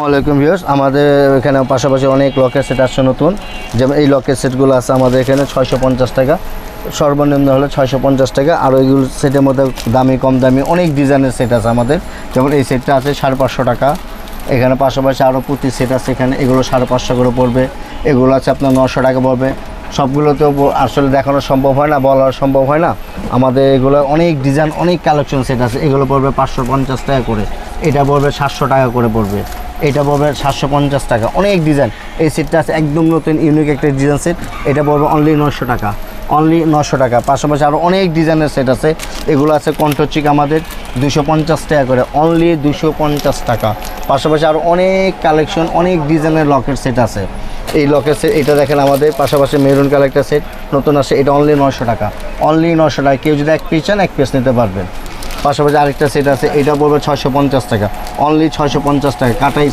ওয়ালাইকুম ভিউয়ার্স, আমাদের এখানে পাশাপাশি অনেক লকের সেট আসছে নতুন। যেমন এই লকের সেটগুলো আছে আমাদের এখানে 650 টাকা, সর্বনিম্ন হলে 650 টাকা। আর ওইগুলো সেটের মধ্যে দামি কম দামি অনেক ডিজাইনের সেট আছে আমাদের। যেমন এই সেটটা আছে 550 টাকা। এখানে পাশাপাশি আরও প্রতি সেট আছে এখানে, এগুলো 550 করে পড়বে। এগুলো আছে আপনার 900 টাকা পড়বে। সবগুলো তো আসলে দেখানো সম্ভব হয় না, বলা সম্ভব হয় না। আমাদের এগুলো অনেক ডিজাইন অনেক কালেকশন সেট আছে। এগুলো পড়বে 550 টাকা করে, এটা পড়বে 700 টাকা করে পড়বে, এটা পড়বে 750 টাকা। অনেক ডিজাইন। এই সেটটা আছে একদম নতুন ইউনিক একটা ডিজাইন সেট, এটা পড়বে অনলি 900 টাকা, অনলি 900 টাকা। পাশাপাশি আরও অনেক ডিজাইনের সেট আছে। এগুলো আছে কণ্ঠচিক আমাদের 250 টাকা করে, অনলি 250 টাকা। পাশাপাশি আরও অনেক কালেকশন অনেক ডিজাইনের লকের সেট আছে। এই লকের সেট এটা দেখেন আমাদের। পাশাপাশি মেরুন কালার একটা সেট নতুন আসে, এটা অনলি 900 টাকা, অনলি 900 টাকা। কেউ যদি এক পিস চান এক পিস নিতে পারবেন। পাশাপাশি আরেকটা সেট আছে, এটা পড়বে 650 টাকা, অনলি 650 টাকা। কাটাই